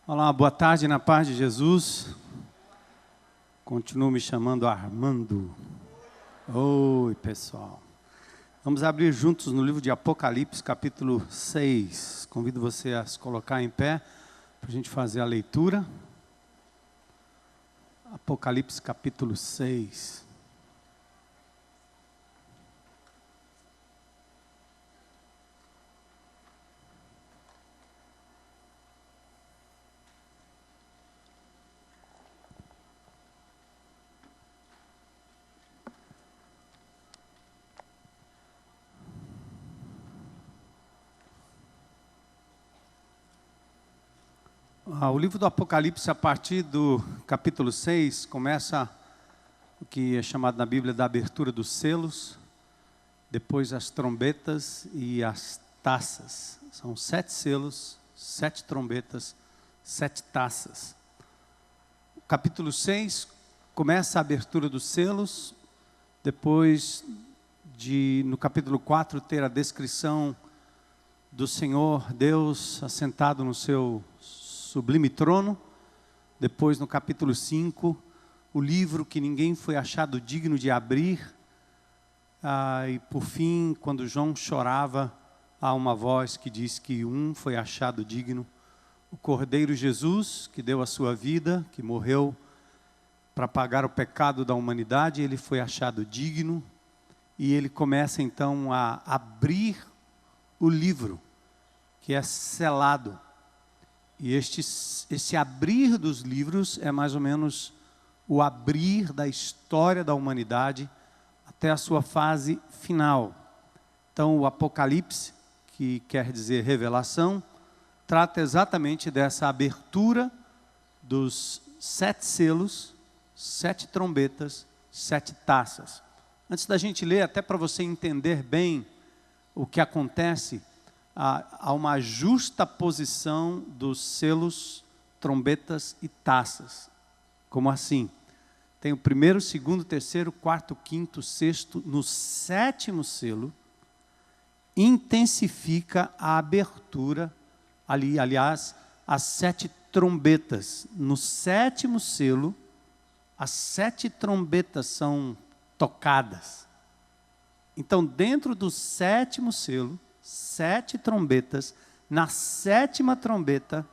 Olá, boa tarde na paz de Jesus. Continuo me chamando Armando. Oi, pessoal. Vamos abrir juntos no livro de Apocalipse, capítulo 6. Convido você a se colocar em pé para a gente fazer a leitura. Apocalipse, capítulo 6. O livro do Apocalipse, a partir do capítulo 6, começa o que é chamado na Bíblia da abertura dos selos, depois as trombetas e as taças. São 7 selos, 7 trombetas, 7 taças. O capítulo 6 começa a abertura dos selos, depois no capítulo 4 ter a descrição do Senhor Deus assentado no seu sublime trono. Depois, no capítulo 5, o livro que ninguém foi achado digno de abrir. E por fim, quando João chorava, há uma voz que diz que um foi achado digno. O Cordeiro Jesus, que deu a sua vida, que morreu para pagar o pecado da humanidade, ele foi achado digno. E ele começa então a abrir o livro, que é selado. E esse abrir dos livros é mais ou menos o abrir da história da humanidade até a sua fase final. Então, o Apocalipse, que quer dizer revelação, trata exatamente dessa abertura dos 7 selos, 7 trombetas, 7 taças. Antes da gente ler, até para você entender bem o que acontece, há uma justa posição dos selos, trombetas e taças. Como assim? Tem o primeiro, segundo, terceiro, quarto, quinto, sexto. No 7º selo, intensifica a abertura, aliás, as 7 trombetas. No 7º selo, as 7 trombetas são tocadas. Então, dentro do 7º selo, 7 trombetas, na 7ª trombeta,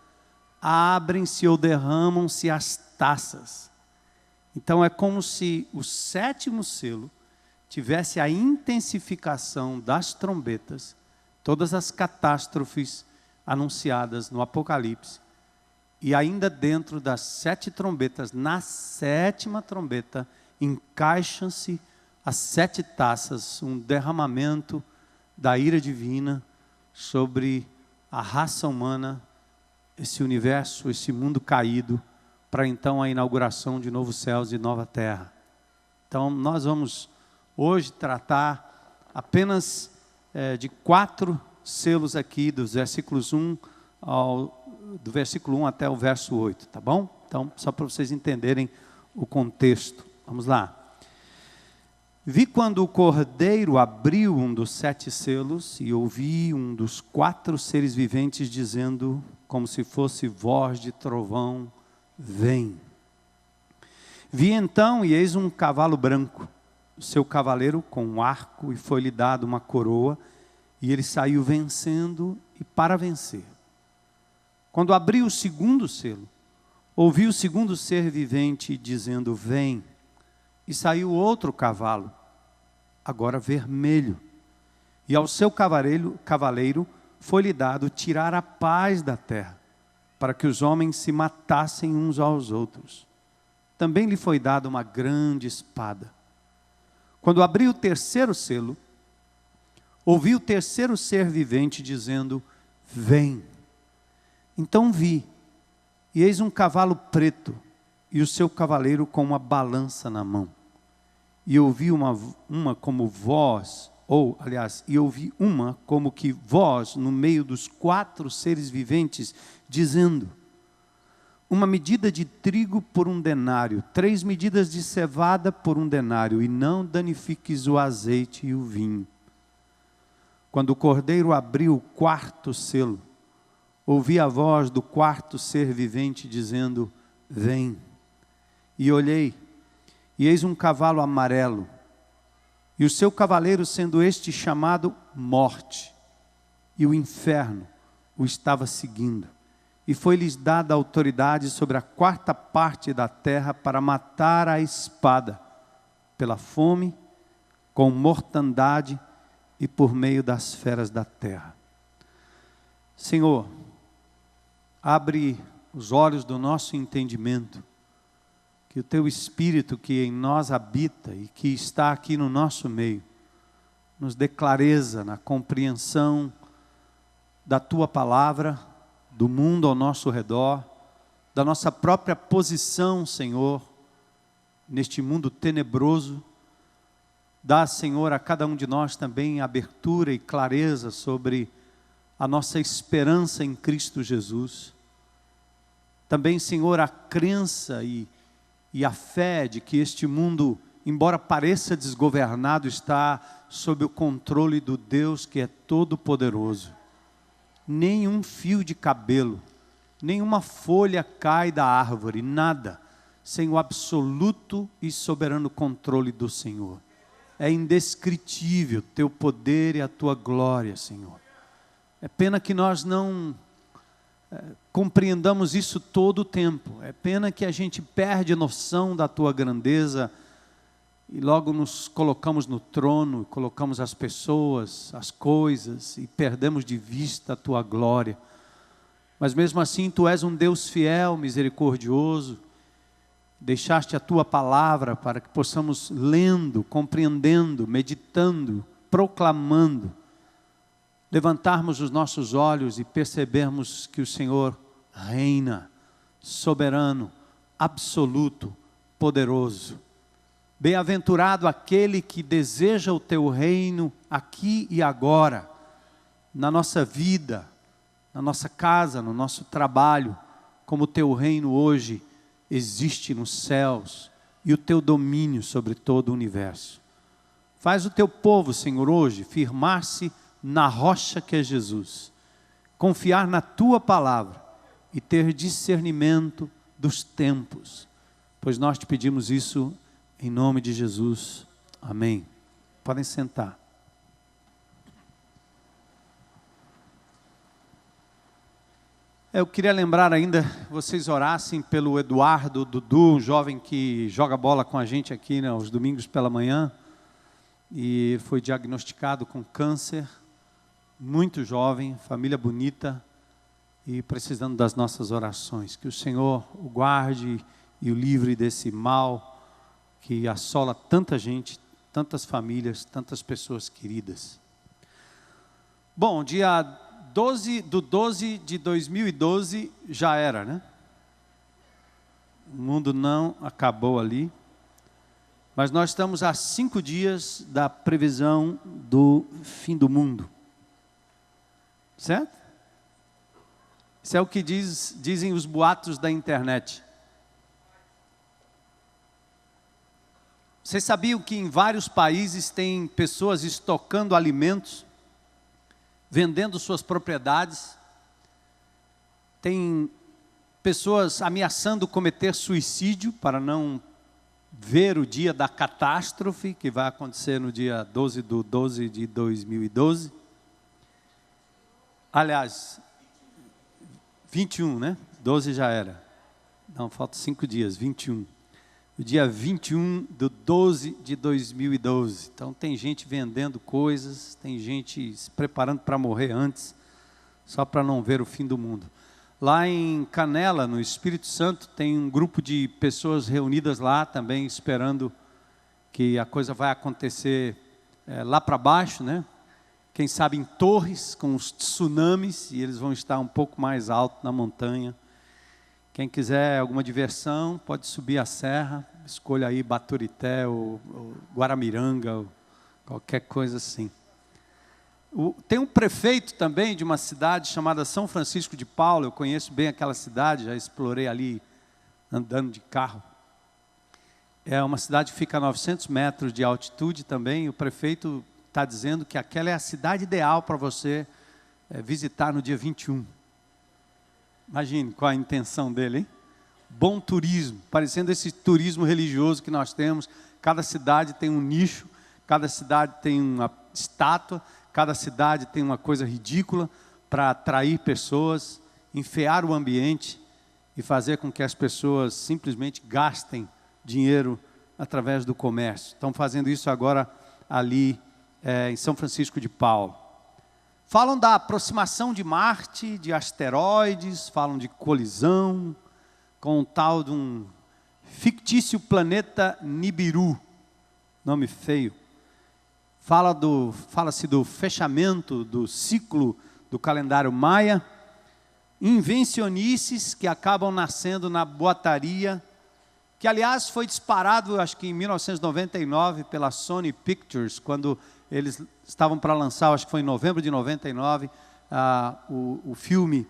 abrem-se ou derramam-se as taças. Então é como se o 7º selo tivesse a intensificação das trombetas, todas as catástrofes anunciadas no Apocalipse, e ainda dentro das 7 trombetas, na 7ª trombeta, encaixam-se as 7 taças, um derramamento da ira divina sobre a raça humana, esse universo, esse mundo caído, para então a inauguração de novos céus e nova terra. Então nós vamos hoje tratar apenas de 4 selos aqui, dos versículos 1 do versículo 1 até o verso 8, tá bom? Então, só para vocês entenderem o contexto. Vamos lá. Vi quando o Cordeiro abriu um dos 7 selos e ouvi um dos 4 seres viventes dizendo, como se fosse voz de trovão, vem. Vi então, e eis um cavalo branco, o seu cavaleiro com um arco, e foi-lhe dado uma coroa, e ele saiu vencendo e para vencer. Quando abriu o 2º selo, ouvi o 2º ser vivente dizendo, vem. E saiu outro cavalo, agora vermelho. E ao seu cavaleiro foi-lhe dado tirar a paz da terra, para que os homens se matassem uns aos outros. Também lhe foi dada uma grande espada. Quando abriu o 3º selo, ouvi o 3º ser vivente dizendo, vem. Então vi, e eis um cavalo preto, e o seu cavaleiro com uma balança na mão. E ouvi uma como voz, e ouvi uma como que voz no meio dos 4 seres viventes, dizendo, uma medida de trigo por 1 denário, 3 medidas de cevada por 1 denário, e não danifiques o azeite e o vinho. Quando o Cordeiro abriu o 4º selo, ouvi a voz do quarto ser vivente dizendo: vem. E olhei, e eis um cavalo amarelo, e o seu cavaleiro sendo este chamado Morte, e o inferno o estava seguindo. E foi-lhes dada autoridade sobre a quarta parte da terra para matar a espada, pela fome, com mortandade e por meio das feras da terra. Senhor, abre os olhos do nosso entendimento, que o Teu Espírito que em nós habita e que está aqui no nosso meio, nos dê clareza na compreensão da Tua palavra, do mundo ao nosso redor, da nossa própria posição, Senhor, neste mundo tenebroso. Dá, Senhor, a cada um de nós também abertura e clareza sobre a nossa esperança em Cristo Jesus. Também, Senhor, a crença e a fé de que este mundo, embora pareça desgovernado, está sob o controle do Deus que é todo-poderoso. Nenhum fio de cabelo, nenhuma folha cai da árvore, nada, sem o absoluto e soberano controle do Senhor. É indescritível Teu poder e a Tua glória, Senhor. É pena que nós não compreendamos isso todo o tempo. É pena que a gente perde noção da Tua grandeza e logo nos colocamos no trono, colocamos as pessoas, as coisas e perdemos de vista a Tua glória. Mas mesmo assim Tu és um Deus fiel, misericordioso. Deixaste a Tua palavra para que possamos lendo, compreendendo, meditando, proclamando, levantarmos os nossos olhos e percebermos que o Senhor reina, soberano, absoluto, poderoso. Bem-aventurado aquele que deseja o Teu reino aqui e agora, na nossa vida, na nossa casa, no nosso trabalho, como o Teu reino hoje existe nos céus e o Teu domínio sobre todo o universo. Faz o Teu povo, Senhor, hoje firmar-se na rocha que é Jesus, confiar na Tua palavra e ter discernimento dos tempos, pois nós Te pedimos isso em nome de Jesus. Amém. Podem sentar. Eu queria lembrar ainda, vocês orassem pelo Eduardo Dudu, um jovem que joga bola com a gente aqui, né, aos domingos pela manhã, e foi diagnosticado com câncer, muito jovem, família bonita, e precisando das nossas orações. Que o Senhor o guarde e o livre desse mal que assola tanta gente, tantas famílias, tantas pessoas queridas. Bom, dia 12 de 2012 já era, né? O mundo não acabou ali, mas nós estamos a 5 dias da previsão do fim do mundo. Certo? Isso é o que dizem os boatos da internet. Vocês sabiam que em vários países tem pessoas estocando alimentos, vendendo suas propriedades, tem pessoas ameaçando cometer suicídio para não ver o dia da catástrofe que vai acontecer no dia 12 de 2012. Aliás, 21, né? 12 já era. Não, faltam 5 dias, 21. O dia 21 de 12 de 2012. Então tem gente vendendo coisas, tem gente se preparando para morrer antes, só para não ver o fim do mundo. Lá em Canela, no Espírito Santo, tem um grupo de pessoas reunidas lá também, esperando que a coisa vai acontecer lá para baixo, né? Quem sabe em Torres, com os tsunamis, e eles vão estar um pouco mais alto na montanha. Quem quiser alguma diversão, pode subir a serra, escolha aí Baturité ou Guaramiranga, ou qualquer coisa assim. Tem um prefeito também de uma cidade chamada São Francisco de Paula, eu conheço bem aquela cidade, já explorei ali andando de carro. É uma cidade que fica a 900 metros de altitude também, o prefeito está dizendo que aquela é a cidade ideal para você visitar no dia 21. Imagine qual a intenção dele, hein? Bom turismo, parecendo esse turismo religioso que nós temos. Cada cidade tem um nicho, cada cidade tem uma estátua, cada cidade tem uma coisa ridícula para atrair pessoas, enfear o ambiente e fazer com que as pessoas simplesmente gastem dinheiro através do comércio. Estão fazendo isso agora ali em São Francisco de Paula. Falam da aproximação de Marte, de asteroides, falam de colisão com um tal de um fictício planeta Nibiru, nome feio. Fala-se do fechamento do ciclo do calendário maia, invencionices que acabam nascendo na boataria, que aliás foi disparado, acho que em 1999, pela Sony Pictures, quando eles estavam para lançar, acho que foi em novembro de 99, o filme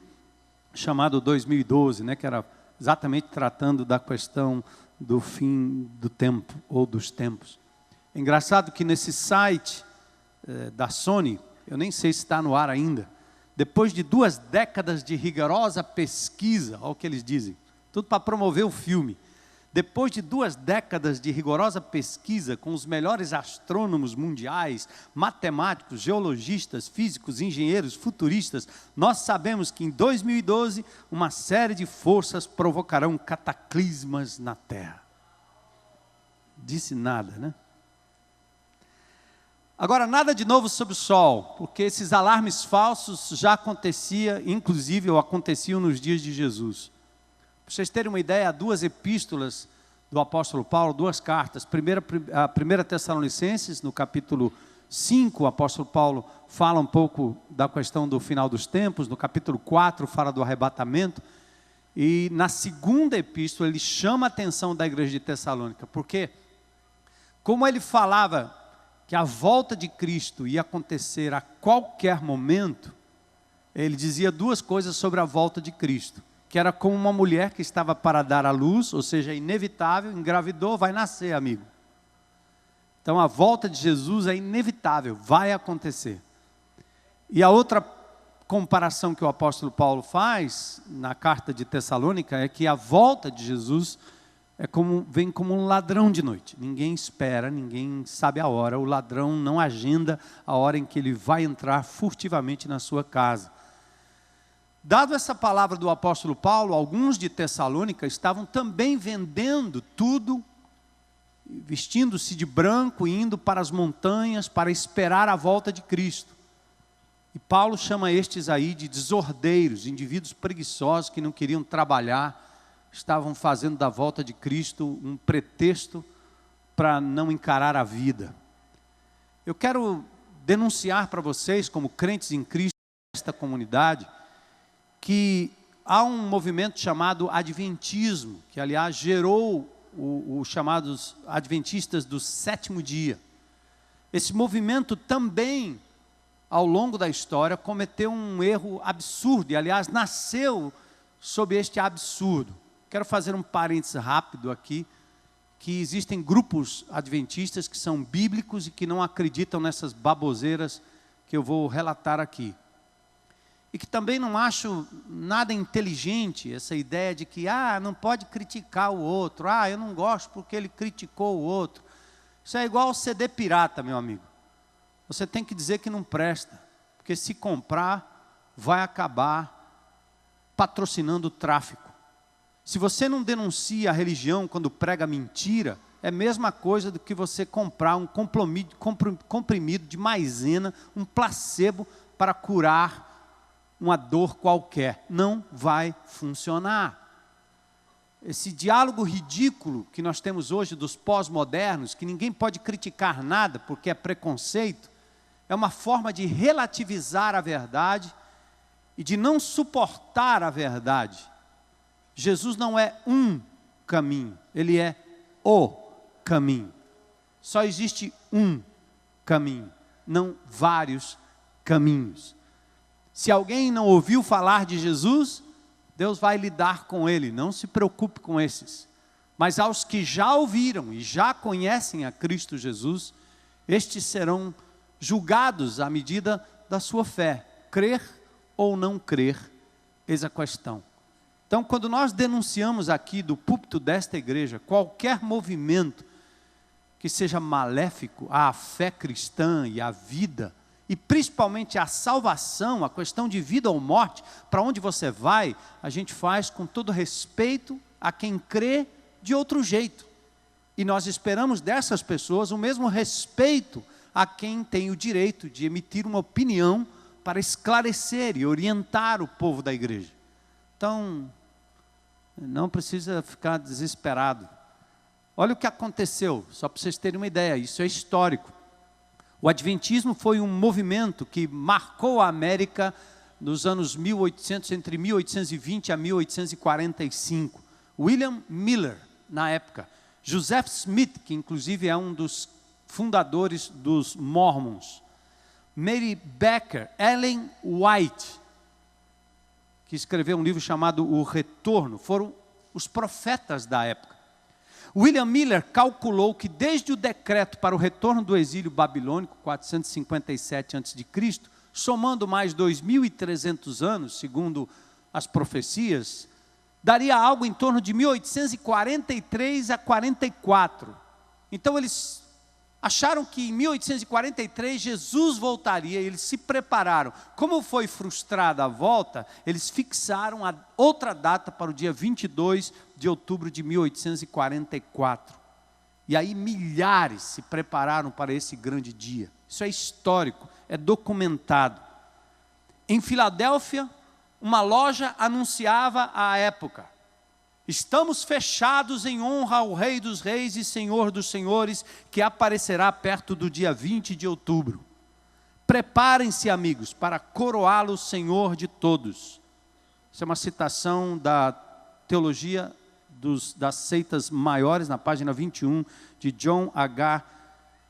chamado 2012, né, que era exatamente tratando da questão do fim do tempo, ou dos tempos. É engraçado que nesse site da Sony, eu nem sei se está no ar ainda, depois de 2 décadas de rigorosa pesquisa, olha o que eles dizem, tudo para promover o filme, depois de 2 décadas de rigorosa pesquisa com os melhores astrônomos mundiais, matemáticos, geologistas, físicos, engenheiros, futuristas, nós sabemos que em 2012 uma série de forças provocarão cataclismas na Terra. Disse nada, né? Agora, nada de novo sob o sol, porque esses alarmes falsos já aconteciam, inclusive, ou aconteciam nos dias de Jesus. Para vocês terem uma ideia, há 2 epístolas do apóstolo Paulo, 2 cartas. A primeira Tessalonicenses, no capítulo 5, o apóstolo Paulo fala um pouco da questão do final dos tempos. No capítulo 4, fala do arrebatamento. E na segunda epístola, ele chama a atenção da igreja de Tessalônica, porque como ele falava que a volta de Cristo ia acontecer a qualquer momento, ele dizia 2 coisas sobre a volta de Cristo, que era como uma mulher que estava para dar à luz, ou seja, inevitável, engravidou, vai nascer, amigo. Então a volta de Jesus é inevitável, vai acontecer. E a outra comparação que o apóstolo Paulo faz na carta de Tessalônica é que a volta de Jesus vem como um ladrão de noite. Ninguém espera, ninguém sabe a hora. O ladrão não agenda a hora em que ele vai entrar furtivamente na sua casa. Dado essa palavra do apóstolo Paulo, alguns de Tessalônica estavam também vendendo tudo, vestindo-se de branco, indo para as montanhas para esperar a volta de Cristo. E Paulo chama estes aí de desordeiros, indivíduos preguiçosos que não queriam trabalhar, estavam fazendo da volta de Cristo um pretexto para não encarar a vida. Eu quero denunciar para vocês, como crentes em Cristo, nesta comunidade, que há um movimento chamado Adventismo, que aliás gerou os chamados Adventistas do 7º dia. Esse movimento também, ao longo da história, cometeu um erro absurdo, e aliás nasceu sob este absurdo. Quero fazer um parênteses rápido aqui, que existem grupos adventistas que são bíblicos e que não acreditam nessas baboseiras que eu vou relatar aqui. E que também não acho nada inteligente essa ideia de que não pode criticar o outro, eu não gosto porque ele criticou o outro. Isso é igual ao CD pirata, meu amigo. Você tem que dizer que não presta, porque se comprar, vai acabar patrocinando o tráfico. Se você não denuncia a religião quando prega mentira, é a mesma coisa do que você comprar um comprimido de maisena, um placebo para curar uma dor qualquer. Não vai funcionar. Esse diálogo ridículo que nós temos hoje dos pós-modernos, que ninguém pode criticar nada porque é preconceito, é uma forma de relativizar a verdade e de não suportar a verdade. Jesus não é um caminho, ele é o caminho. Só existe um caminho, não vários caminhos. Se alguém não ouviu falar de Jesus, Deus vai lidar com ele, não se preocupe com esses. Mas aos que já ouviram e já conhecem a Cristo Jesus, estes serão julgados à medida da sua fé. Crer ou não crer, eis a questão. Então, quando nós denunciamos aqui do púlpito desta igreja qualquer movimento que seja maléfico à fé cristã e à vida, e principalmente à salvação, a questão de vida ou morte, para onde você vai, a gente faz com todo respeito a quem crê de outro jeito. E nós esperamos dessas pessoas o mesmo respeito a quem tem o direito de emitir uma opinião para esclarecer e orientar o povo da igreja. Então, não precisa ficar desesperado. Olha o que aconteceu, só para vocês terem uma ideia, isso é histórico. O Adventismo foi um movimento que marcou a América nos anos 1800, entre 1820 a 1845. William Miller, na época. Joseph Smith, que inclusive é um dos fundadores dos Mormons. Mary Baker, Ellen White, que escreveu um livro chamado O Retorno, foram os profetas da época. William Miller calculou que desde o decreto para o retorno do exílio babilônico, 457 a.C., somando mais 2.300 anos, segundo as profecias, daria algo em torno de 1843 a 44. Então eles acharam que em 1843 Jesus voltaria, eles se prepararam. Como foi frustrada a volta, eles fixaram a outra data para o dia 22 de outubro de 1844. E aí milhares se prepararam para esse grande dia. Isso é histórico, é documentado. Em Filadélfia, uma loja anunciava à época: estamos fechados em honra ao Rei dos Reis e Senhor dos Senhores, que aparecerá perto do dia 20 de outubro. Preparem-se, amigos, para coroá-lo Senhor de todos. Isso é uma citação da teologia das seitas maiores, na página 21, de John H.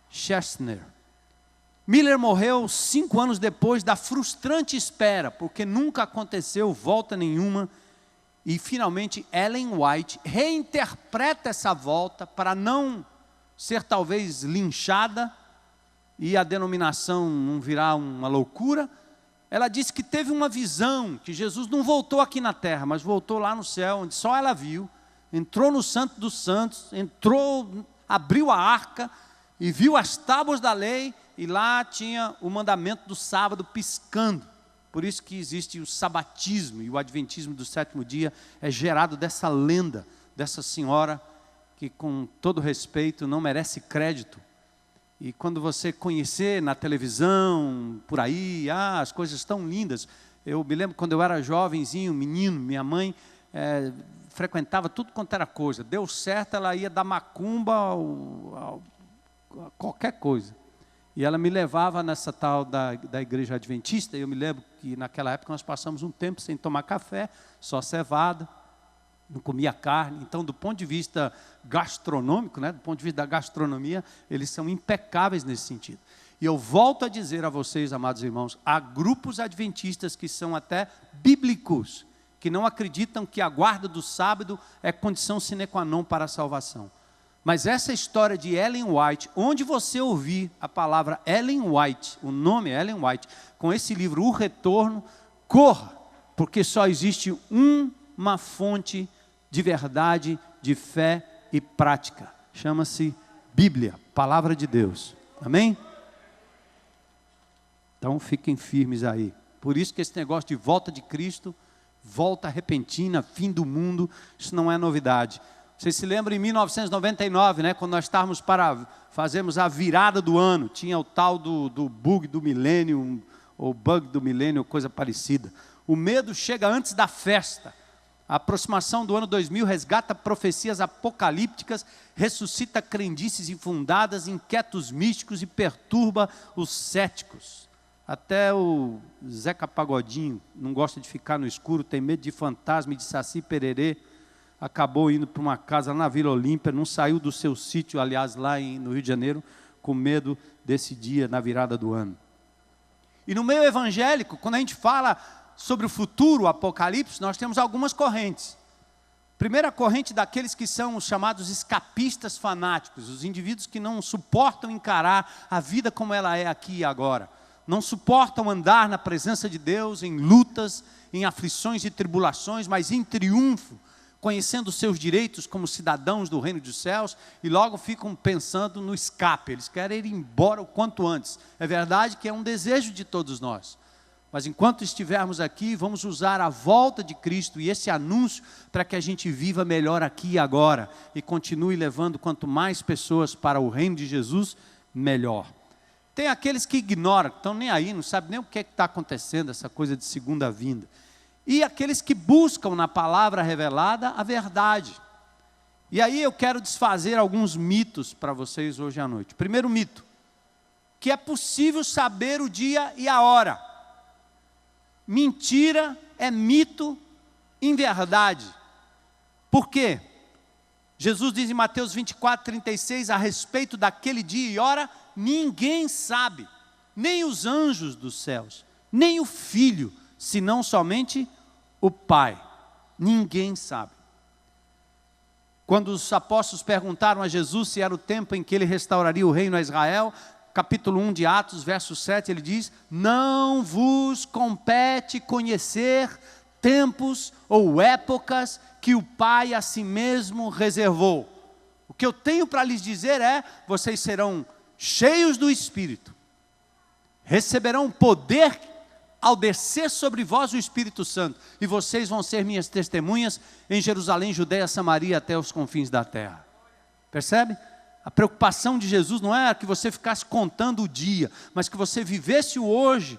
Chestner. Miller morreu 5 anos depois da frustrante espera, porque nunca aconteceu volta nenhuma. E finalmente Ellen White reinterpreta essa volta para não ser talvez linchada e a denominação não virar uma loucura. Ela disse que teve uma visão, que Jesus não voltou aqui na terra, mas voltou lá no céu, onde só ela viu, entrou no Santo dos Santos, abriu a arca e viu as tábuas da lei, e lá tinha o mandamento do sábado piscando. Por isso que existe o sabatismo, e o adventismo do sétimo dia é gerado dessa lenda, dessa senhora que, com todo respeito, não merece crédito. E quando você conhecer na televisão, por aí, as coisas estão lindas. Eu me lembro quando eu era jovenzinho, menino, minha mãe frequentava tudo quanto era coisa. Deu certo, ela ia da macumba a qualquer coisa. E ela me levava nessa tal da igreja adventista, e eu me lembro que naquela época nós passamos um tempo sem tomar café, só cevada, não comia carne. Então, do ponto de vista gastronômico, do ponto de vista da gastronomia, eles são impecáveis nesse sentido. E eu volto a dizer a vocês, amados irmãos, há grupos adventistas que são até bíblicos, que não acreditam que a guarda do sábado é condição sine qua non para a salvação. Mas essa história de Ellen White, onde você ouvir a palavra Ellen White, o nome é Ellen White, com esse livro O Retorno, corra, porque só existe uma fonte de verdade, de fé e prática. Chama-se Bíblia, Palavra de Deus. Amém? Então fiquem firmes aí. Por isso que esse negócio de volta de Cristo, volta repentina, fim do mundo, isso não é novidade. Vocês se lembram em 1999, quando nós estávamos para fazermos a virada do ano, tinha o tal do bug do milênio, ou bug do milênio, coisa parecida. O medo chega antes da festa. A aproximação do ano 2000 resgata profecias apocalípticas, ressuscita crendices infundadas, inquietos místicos e perturba os céticos. Até o Zeca Pagodinho não gosta de ficar no escuro, tem medo de fantasma e de Saci Pererê. Acabou indo para uma casa lá na Vila Olímpia, não saiu do seu sítio, aliás, lá no Rio de Janeiro, com medo desse dia, na virada do ano. E no meio evangélico, quando a gente fala sobre o futuro, o Apocalipse, nós temos algumas correntes. Primeira corrente daqueles que são os chamados escapistas fanáticos, os indivíduos que não suportam encarar a vida como ela é aqui e agora. não suportam andar na presença de Deus em lutas, em aflições e tribulações, mas em triunfo, conhecendo os seus direitos como cidadãos do reino dos céus, e logo ficam pensando no escape. Eles querem ir embora o quanto antes. É verdade que é um desejo de todos nós, mas enquanto estivermos aqui, vamos usar a volta de Cristo e esse anúncio para que a gente viva melhor aqui e agora, e continue levando quanto mais pessoas para o reino de Jesus, melhor. Tem aqueles que ignoram, que estão nem aí, não sabem nem o que está acontecendo, essa coisa de segunda vinda. E aqueles que buscam na palavra revelada a verdade. E aí eu quero desfazer alguns mitos para vocês hoje à noite. Primeiro mito, que é possível saber o dia e a hora. Mentira, é mito, inverdade. Por quê? Jesus diz em Mateus 24:36, a respeito daquele dia e hora, ninguém sabe, nem os anjos dos céus, nem o Filho, senão somente o Pai. Ninguém sabe. Quando os apóstolos perguntaram a Jesus se era o tempo em que ele restauraria o reino a Israel, capítulo 1 de Atos, verso 7, ele diz: não vos compete conhecer tempos ou épocas que o Pai a si mesmo reservou. O que eu tenho para lhes dizer é: vocês serão cheios do Espírito, receberão poder ao descer sobre vós o Espírito Santo, e vocês vão ser minhas testemunhas em Jerusalém, Judeia, Samaria, até os confins da terra. Percebe? A preocupação de Jesus não é que você ficasse contando o dia, mas que você vivesse o hoje,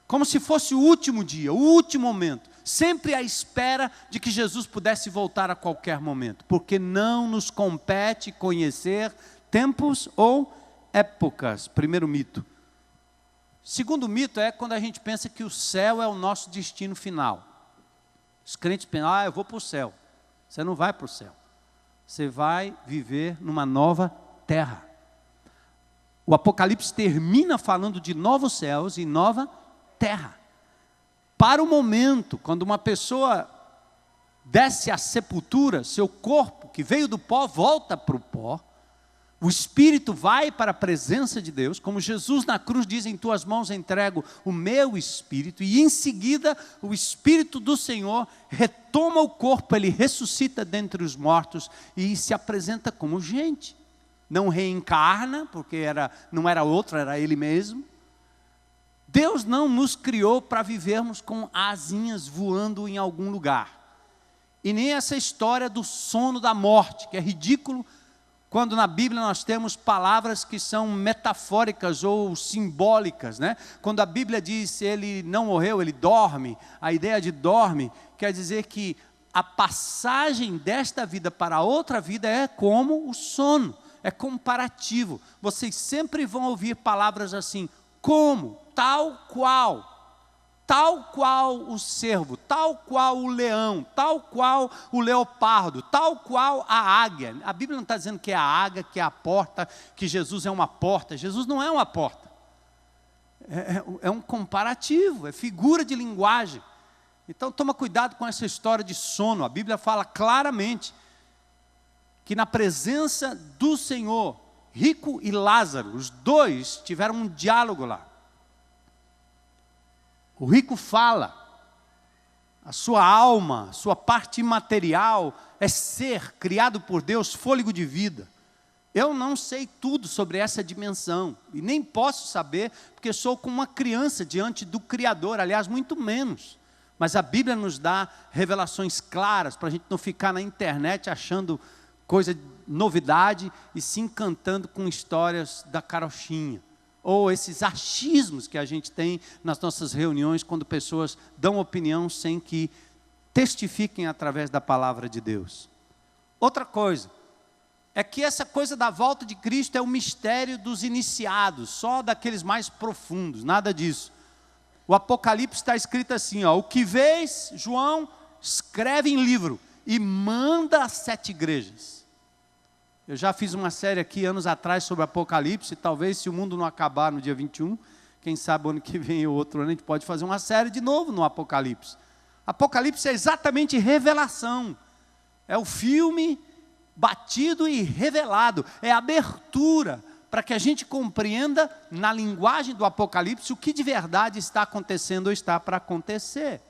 como se fosse o último dia, o último momento, sempre à espera de que Jesus pudesse voltar a qualquer momento, porque não nos compete conhecer tempos ou épocas. Primeiro mito. Segundo mito é quando a gente pensa que o céu é o nosso destino final. Os crentes pensam: eu vou para o céu. Você não vai para o céu. Você vai viver numa nova terra. O Apocalipse termina falando de novos céus e nova terra. Para o momento, quando uma pessoa desce à sepultura, seu corpo, que veio do pó, volta para o pó. O Espírito vai para a presença de Deus, como Jesus na cruz diz: em tuas mãos entrego o meu Espírito, e em seguida o Espírito do Senhor retoma o corpo, ele ressuscita dentre os mortos e se apresenta como gente. Não reencarna, porque não era outro, era ele mesmo. Deus não nos criou para vivermos com asinhas voando em algum lugar. E nem essa história do sono da morte, que é ridículo, quando na Bíblia nós temos palavras que são metafóricas ou simbólicas, né? Quando a Bíblia diz ele não morreu, ele dorme, a ideia de dorme quer dizer que a passagem desta vida para a outra vida é como o sono, é comparativo. Vocês sempre vão ouvir palavras assim, como, tal qual o cervo, tal qual o leão, tal qual o leopardo, tal qual a águia. A Bíblia não está dizendo que é a águia, que é a porta, que Jesus é uma porta. Jesus não é uma porta. É um comparativo, é figura de linguagem. Então toma cuidado com essa história de sono. A Bíblia fala claramente que na presença do Senhor, Rico e Lázaro, os dois tiveram um diálogo lá. O rico fala, a sua alma, sua parte imaterial é ser criado por Deus, fôlego de vida. Eu não sei tudo sobre essa dimensão, e nem posso saber, porque sou como uma criança diante do Criador, aliás, muito menos. Mas a Bíblia nos dá revelações claras, para a gente não ficar na internet achando coisa, novidade, e se encantando com histórias da carochinha. Ou esses achismos que a gente tem nas nossas reuniões, quando pessoas dão opinião sem que testifiquem através da palavra de Deus. Outra coisa, é que essa coisa da volta de Cristo é o mistério dos iniciados, só daqueles mais profundos, nada disso. O Apocalipse está escrito assim, ó: o que vês, João, escreve em livro e manda às 7 igrejas. Eu já fiz uma série aqui anos atrás sobre Apocalipse, talvez se o mundo não acabar no dia 21, quem sabe ano que vem ou outro ano a gente pode fazer uma série de novo no Apocalipse. Apocalipse é exatamente revelação, é o filme batido e revelado, é a abertura para que a gente compreenda, na linguagem do Apocalipse, o que de verdade está acontecendo ou está para acontecer.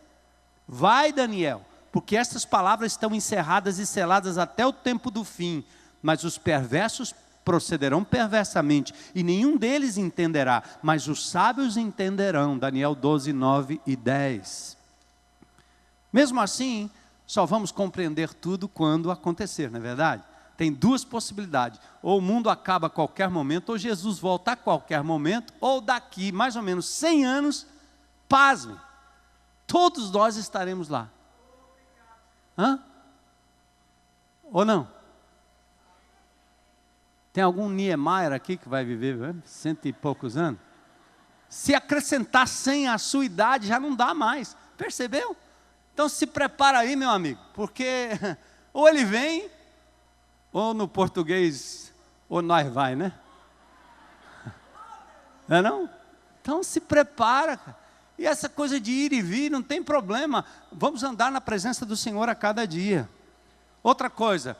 Vai, Daniel, porque estas palavras estão encerradas e seladas até o tempo do fim, mas os perversos procederão perversamente, e nenhum deles entenderá, mas os sábios entenderão. Daniel 12, 9 e 10. Mesmo assim, só vamos compreender tudo quando acontecer, não é verdade? Tem duas possibilidades: ou o mundo acaba a qualquer momento, ou Jesus volta a qualquer momento, ou daqui mais ou menos 100 anos, pasmem, todos nós estaremos lá. Hã? Ou não? Tem algum Niemeyer aqui que vai viver 100 e poucos anos? Se acrescentar 100 à sua idade, já não dá mais. Percebeu? Então se prepara aí, meu amigo, porque ou ele vem, ou no português, ou nós vai, né? Não é não? Então se prepara, cara. E essa coisa de ir e vir, não tem problema. Vamos andar na presença do Senhor a cada dia. Outra coisa,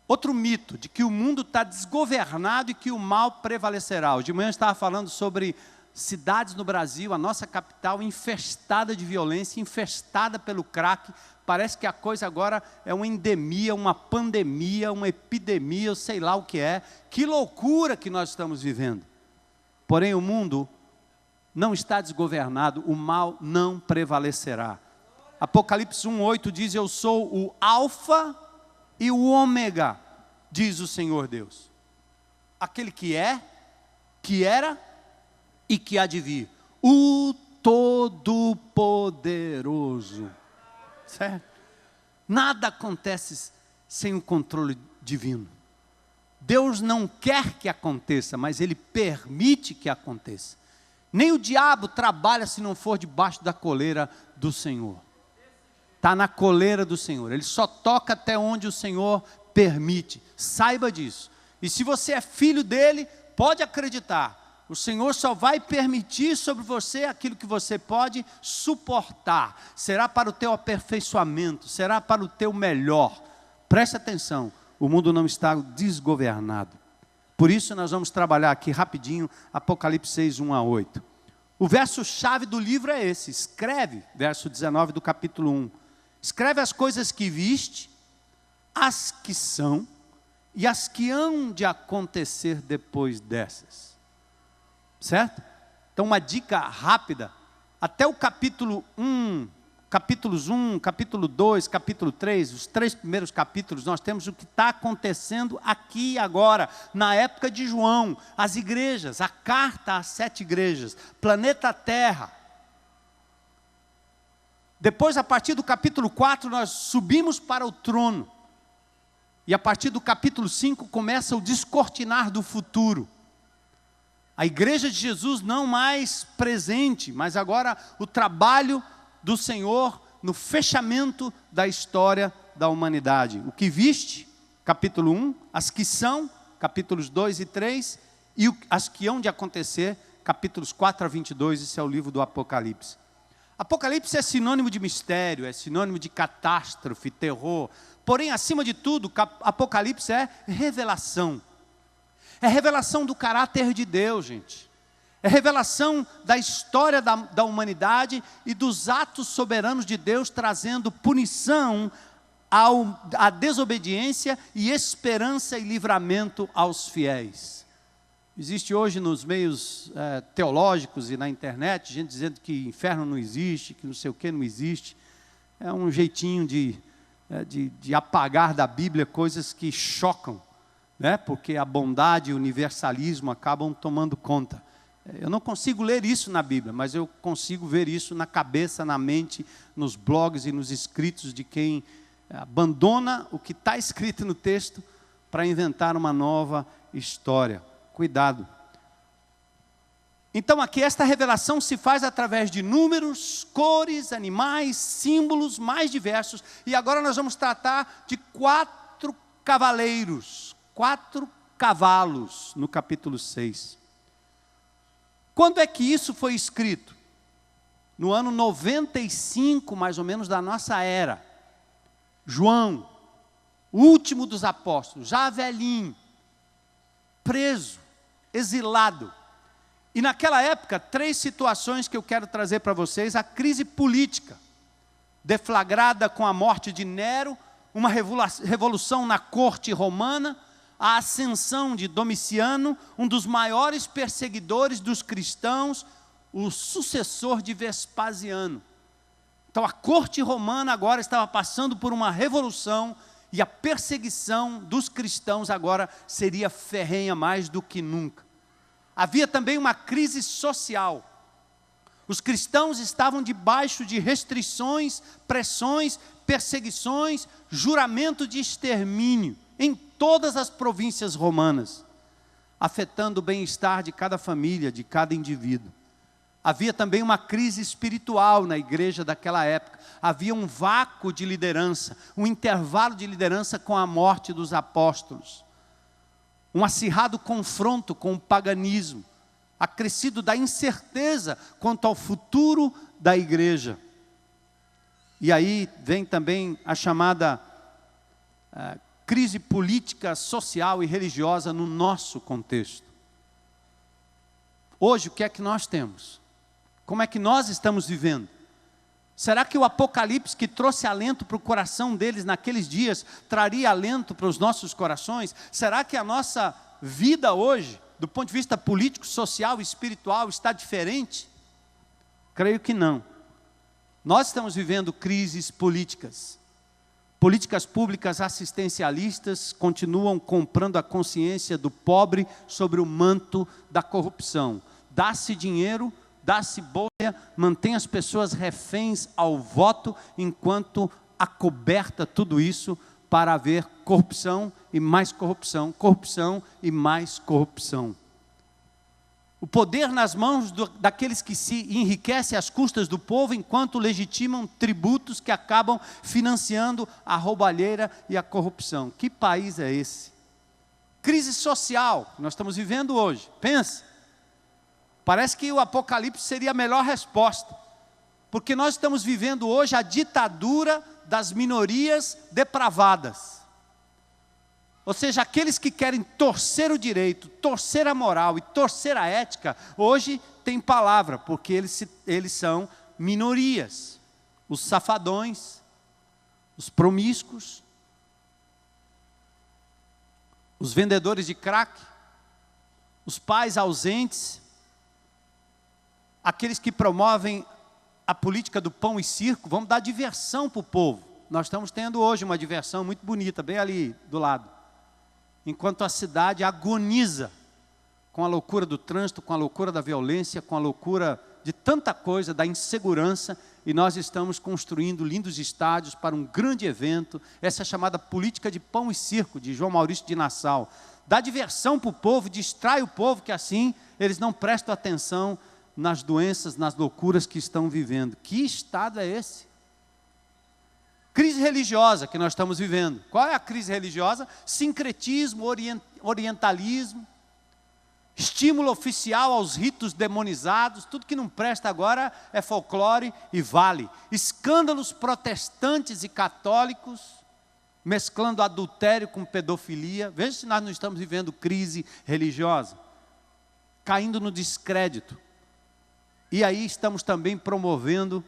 outro mito, de que o mundo está desgovernado e que o mal prevalecerá. Hoje de manhã eu estava falando sobre cidades no Brasil, a nossa capital infestada de violência, infestada pelo crack. Parece que a coisa agora é uma endemia, uma pandemia, uma epidemia, eu sei lá o que é. Que loucura que nós estamos vivendo. Porém o mundo não está desgovernado, o mal não prevalecerá. Apocalipse 1:8 diz: eu sou o Alfa e o Ômega, diz o Senhor Deus, aquele que é, que era e que há de vir, o Todo-Poderoso. Certo? Nada acontece sem o controle divino. Deus não quer que aconteça, mas Ele permite que aconteça. Nem o diabo trabalha se não for debaixo da coleira do Senhor. Está na coleira do Senhor. Ele só toca até onde o Senhor permite. Saiba disso. E se você é filho dele, pode acreditar. O Senhor só vai permitir sobre você aquilo que você pode suportar. Será para o teu aperfeiçoamento, será para o teu melhor. Preste atenção, o mundo não está desgovernado. Por isso nós vamos trabalhar aqui rapidinho, Apocalipse 6, 1-8. O verso-chave do livro é esse: escreve, verso 19 do capítulo 1. Escreve as coisas que viste, as que são e as que hão de acontecer depois dessas. Certo? Então uma dica rápida, até o capítulo 1, capítulos 1, capítulo 2, capítulo 3, os 3 primeiros capítulos, nós temos o que está acontecendo aqui e agora, na época de João, as igrejas, a carta às 7 igrejas, planeta Terra. Depois, a partir do capítulo 4, nós subimos para o trono. E a partir do capítulo 5, começa o descortinar do futuro. A igreja de Jesus não mais presente, mas agora o trabalho do Senhor no fechamento da história da humanidade. O que viste, capítulo 1, as que são, capítulos 2 e 3, e as que hão de acontecer, capítulos 4-22, esse é o livro do Apocalipse. Apocalipse é sinônimo de mistério, é sinônimo de catástrofe, terror. Porém, acima de tudo, Apocalipse é revelação. É revelação do caráter de Deus, gente. É revelação da história da humanidade e dos atos soberanos de Deus, trazendo punição à desobediência e esperança e livramento aos fiéis. Existe hoje nos meios teológicos e na internet, gente dizendo que inferno não existe, que não sei o que não existe. É um jeitinho de apagar da Bíblia coisas que chocam, né? Porque a bondade e o universalismo acabam tomando conta. Eu não consigo ler isso na Bíblia, mas eu consigo ver isso na cabeça, na mente, nos blogs e nos escritos de quem abandona o que está escrito no texto para inventar uma nova história. Cuidado. Então aqui esta revelação se faz através de números, cores, animais, símbolos mais diversos. E agora nós vamos tratar de 4 cavaleiros, 4 cavalos no capítulo 6. Quando é que isso foi escrito? No ano 95, mais ou menos, da nossa era. João, o último dos apóstolos, já velhinho, preso, exilado. E naquela época, 3 situações que eu quero trazer para vocês: a crise política, deflagrada com a morte de Nero, uma revolução na corte romana, a ascensão de Domiciano, um dos maiores perseguidores dos cristãos, o sucessor de Vespasiano. Então a corte romana agora estava passando por uma revolução, e a perseguição dos cristãos agora seria ferrenha mais do que nunca. Havia também uma crise social. Os cristãos estavam debaixo de restrições, pressões, perseguições, juramento de extermínio em todas as províncias romanas, afetando o bem-estar de cada família, de cada indivíduo. Havia também uma crise espiritual na igreja daquela época. Havia um vácuo de liderança, um intervalo de liderança com a morte dos apóstolos. Um acirrado confronto com o paganismo, acrescido da incerteza quanto ao futuro da igreja. E aí vem também a chamada crise política, social e religiosa no nosso contexto. Hoje, o que é que nós temos? Como é que nós estamos vivendo? Será que o Apocalipse, que trouxe alento para o coração deles naqueles dias, traria alento para os nossos corações? Será que a nossa vida hoje, do ponto de vista político, social e espiritual, está diferente? Creio que não. Nós estamos vivendo crises políticas. Políticas públicas assistencialistas continuam comprando a consciência do pobre sobre o manto da corrupção. Dá-se dinheiro, dá-se bolha, mantém as pessoas reféns ao voto, enquanto acoberta tudo isso para haver corrupção e mais corrupção, corrupção e mais corrupção. O poder nas mãos daqueles que se enriquecem às custas do povo, enquanto legitimam tributos que acabam financiando a roubalheira e a corrupção. Que país é esse? Crise social que nós estamos vivendo hoje. Pensa. Parece que o Apocalipse seria a melhor resposta, porque nós estamos vivendo hoje a ditadura das minorias depravadas. Ou seja, aqueles que querem torcer o direito, torcer a moral e torcer a ética, hoje tem palavra, porque eles são minorias. Os safadões, os promíscuos, os vendedores de crack, os pais ausentes, aqueles que promovem a política do pão e circo. Vamos dar diversão para o povo. Nós estamos tendo hoje uma diversão muito bonita, bem ali do lado. Enquanto a cidade agoniza com a loucura do trânsito, com a loucura da violência, com a loucura de tanta coisa, da insegurança, e nós estamos construindo lindos estádios para um grande evento. Essa é a chamada política de pão e circo, de João Maurício de Nassau. Dá diversão para o povo, distrai o povo, que assim eles não prestam atenção nas doenças, nas loucuras que estão vivendo. Que estado é esse? Crise religiosa que nós estamos vivendo. Qual é a crise religiosa? Sincretismo, orientalismo, estímulo oficial aos ritos demonizados, tudo que não presta agora é folclore e vale. Escândalos protestantes e católicos, mesclando adultério com pedofilia. Veja se nós não estamos vivendo crise religiosa. Caindo no descrédito. E aí estamos também promovendo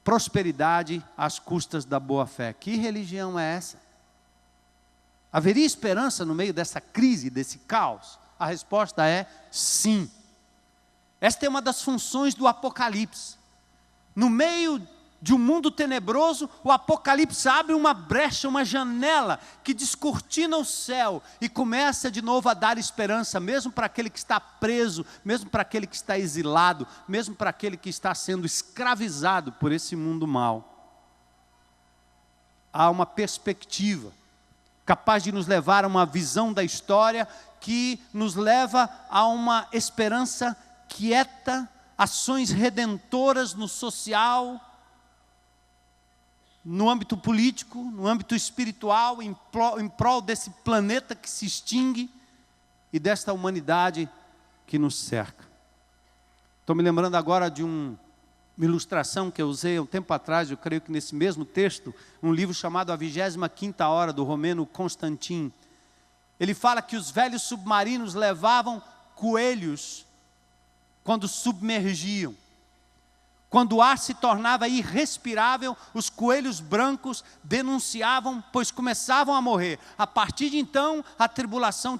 prosperidade às custas da boa-fé. Que religião é essa? Haveria esperança no meio dessa crise, desse caos? A resposta é sim. Esta é uma das funções do Apocalipse. No meio de um mundo tenebroso, o Apocalipse abre uma brecha, uma janela que descortina o céu e começa de novo a dar esperança, mesmo para aquele que está preso, mesmo para aquele que está exilado, mesmo para aquele que está sendo escravizado por esse mundo mau. Há uma perspectiva capaz de nos levar a uma visão da história que nos leva a uma esperança quieta, ações redentoras no social, no âmbito político, no âmbito espiritual, em prol desse planeta que se extingue e desta humanidade que nos cerca. Estou me lembrando agora de uma ilustração que eu usei há um tempo atrás, eu creio que nesse mesmo texto, um livro chamado A 25ª Hora, do romeno Constantin. ele fala que os velhos submarinos levavam coelhos quando submergiam. Quando o ar se tornava irrespirável, os coelhos brancos denunciavam, pois começavam a morrer. A partir de então, a tripulação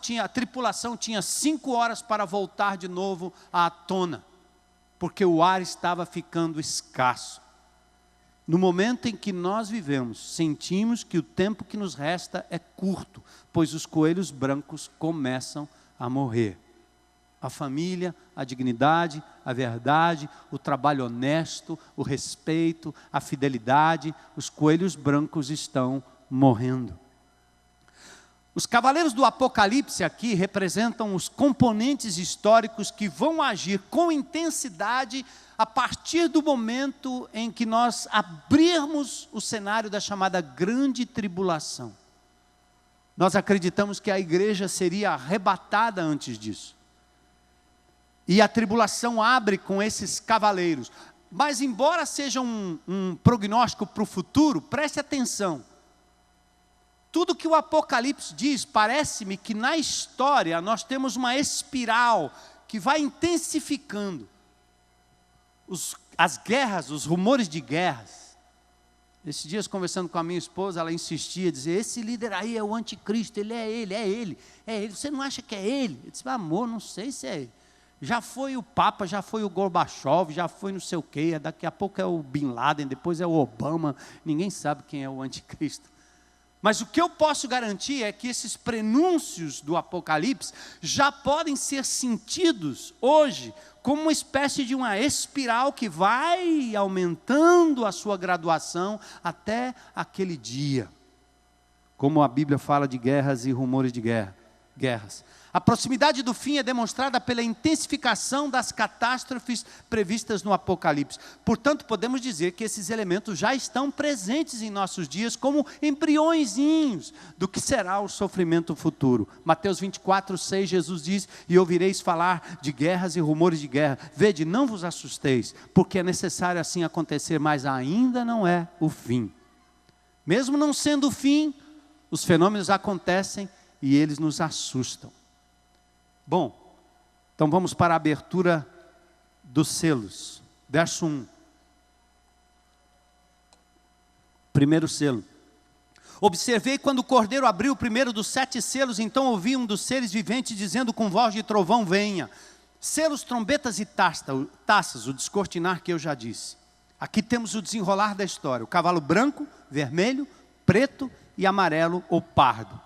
tinha 5 horas para voltar de novo à tona, porque o ar estava ficando escasso. No momento em que nós vivemos, sentimos que o tempo que nos resta é curto, pois os coelhos brancos começam a morrer. A família, a dignidade, a verdade, o trabalho honesto, o respeito, a fidelidade, os coelhos brancos estão morrendo. Os cavaleiros do Apocalipse aqui representam os componentes históricos que vão agir com intensidade a partir do momento em que nós abrirmos o cenário da chamada Grande Tribulação. Nós acreditamos que a igreja seria arrebatada antes disso. E a tribulação abre com esses cavaleiros. Mas embora seja um prognóstico para o futuro, preste atenção. Tudo que o Apocalipse diz, parece-me que na história nós temos uma espiral que vai intensificando. As guerras, os rumores de guerras. Esses dias conversando com a minha esposa, ela insistia, dizia, esse líder aí é o anticristo, ele é ele. Você não acha que é ele? Eu disse, amor, não sei se é ele. Já foi o Papa, já foi o Gorbachev, já foi não sei o quê, daqui a pouco é o Bin Laden, depois é o Obama, ninguém sabe quem é o anticristo. Mas o que eu posso garantir é que esses prenúncios do Apocalipse já podem ser sentidos hoje como uma espécie de uma espiral que vai aumentando a sua graduação até aquele dia. Como a Bíblia fala de guerras e rumores de guerras. A proximidade do fim é demonstrada pela intensificação das catástrofes previstas no Apocalipse. Portanto, podemos dizer que esses elementos já estão presentes em nossos dias como embriõezinhos do que será o sofrimento futuro. Mateus 24:6, Jesus diz, e ouvireis falar de guerras e rumores de guerra. Vede, não vos assusteis, porque é necessário assim acontecer, mas ainda não é o fim. Mesmo não sendo o fim, os fenômenos acontecem e eles nos assustam. Bom, então vamos para a abertura dos selos. Verso 1. Primeiro selo. Observei quando o Cordeiro abriu o primeiro dos 7 selos, então ouvi um dos seres viventes dizendo com voz de trovão, venha. Selos, trombetas e taças, o descortinar que eu já disse. Aqui temos o desenrolar da história. O cavalo branco, vermelho, preto e amarelo ou pardo.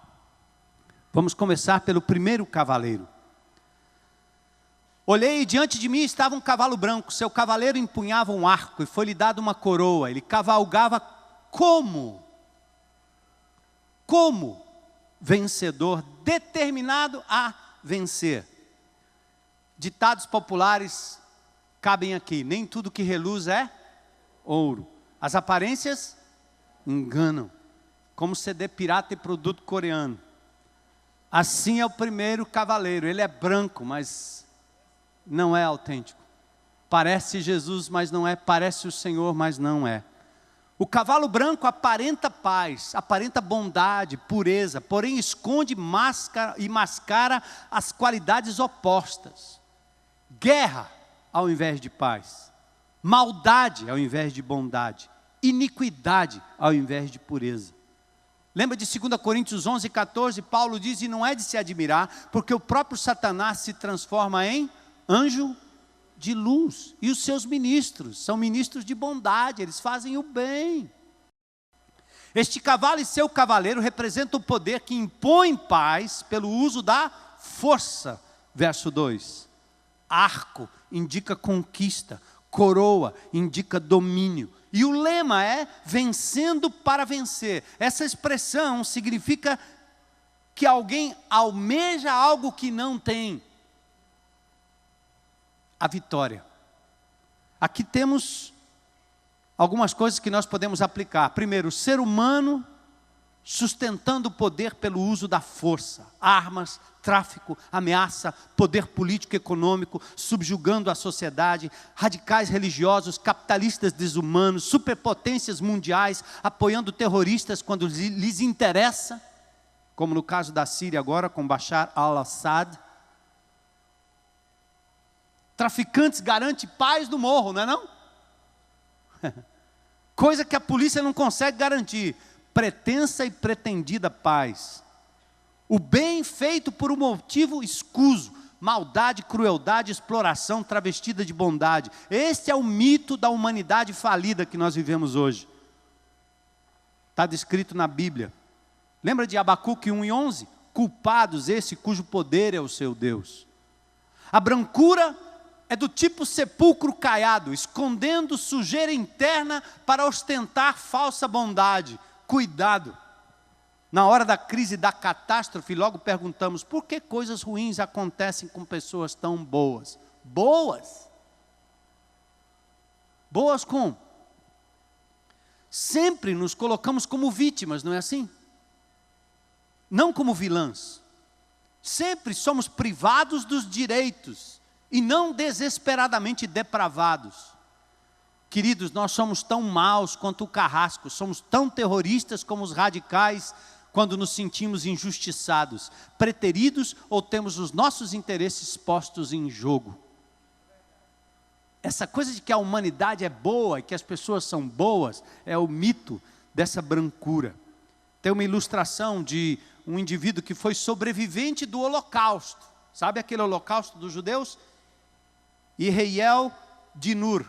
Vamos começar pelo primeiro cavaleiro. Olhei e diante de mim estava um cavalo branco, seu cavaleiro empunhava um arco e foi-lhe dada uma coroa. Ele cavalgava como vencedor, determinado a vencer. Ditados populares cabem aqui, nem tudo que reluz é ouro. As aparências enganam, como CD pirata e produto coreano. Assim é o primeiro cavaleiro, ele é branco, mas não é autêntico. Parece Jesus, mas não é. Parece o Senhor, mas não é. O cavalo branco aparenta paz, aparenta bondade, pureza, porém esconde e mascara as qualidades opostas. Guerra ao invés de paz. Maldade ao invés de bondade. Iniquidade ao invés de pureza. Lembra de 2 Coríntios 11:14, Paulo diz, e não é de se admirar, porque o próprio Satanás se transforma em anjo de luz, e os seus ministros são ministros de bondade, eles fazem o bem. Este cavalo e seu cavaleiro representam o poder que impõe paz pelo uso da força. Verso 2. Arco indica conquista, coroa indica domínio. E o lema é vencendo para vencer. Essa expressão significa que alguém almeja algo que não tem. A vitória. Aqui temos algumas coisas que nós podemos aplicar. Primeiro, o ser humano sustentando o poder pelo uso da força. Armas, tráfico, ameaça, poder político e econômico, subjugando a sociedade, radicais religiosos, capitalistas desumanos, superpotências mundiais, apoiando terroristas quando lhes interessa. como no caso da Síria agora, com Bashar al-Assad. Traficantes garantem paz no morro, não é não? Coisa que a polícia não consegue garantir. Pretensa e pretendida paz. O bem feito por um motivo escuso. Maldade, crueldade, exploração travestida de bondade. Este é o mito da humanidade falida que nós vivemos hoje. Está descrito na Bíblia. Lembra de Abacuque 1:11? Culpados esse cujo poder é o seu Deus. A brancura é do tipo sepulcro caiado, escondendo sujeira interna para ostentar falsa bondade. Cuidado. Na hora da crise, da catástrofe, logo perguntamos, por que coisas ruins acontecem com pessoas tão boas? Boas? Boas como? Sempre nos colocamos como vítimas, não é assim? Não como vilãs. Sempre somos privados dos direitos e não desesperadamente depravados. Queridos, nós somos tão maus quanto o carrasco, somos tão terroristas como os radicais quando nos sentimos injustiçados, preteridos ou temos os nossos interesses postos em jogo. Essa coisa de que a humanidade é boa e que as pessoas são boas é o mito dessa brancura. Tem uma ilustração de um indivíduo que foi sobrevivente do Holocausto. Sabe aquele Holocausto dos judeus? Yehiel Dinur.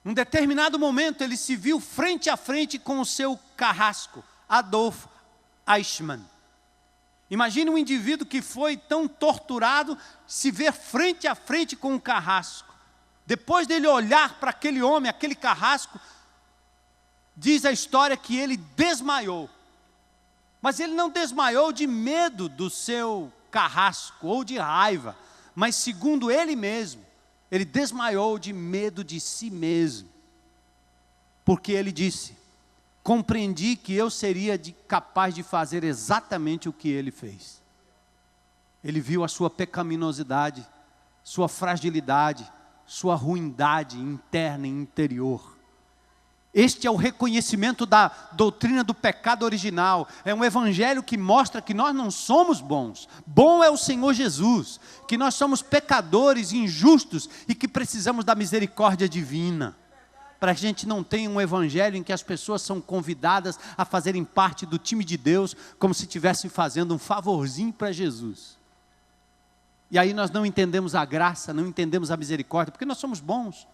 Num determinado momento ele se viu frente a frente com o seu carrasco, Adolf Eichmann. Imagine um indivíduo que foi tão torturado, se ver frente a frente com um carrasco. Depois dele olhar para aquele homem, aquele carrasco, diz a história que ele desmaiou. Mas ele não desmaiou de medo do seu carrasco ou de raiva, mas segundo ele mesmo, ele desmaiou de medo de si mesmo. Porque ele disse, compreendi que eu seria capaz de fazer exatamente o que ele fez. Ele viu a sua pecaminosidade, sua fragilidade, sua ruindade interna e interior. Este é o reconhecimento da doutrina do pecado original. É um evangelho que mostra que nós não somos bons. Bom é o Senhor Jesus, que nós somos pecadores, injustos e que precisamos da misericórdia divina. Para que a gente não tenha um evangelho em que as pessoas são convidadas a fazerem parte do time de Deus, como se estivessem fazendo um favorzinho para Jesus. E aí nós não entendemos a graça, não entendemos a misericórdia, porque nós somos bons.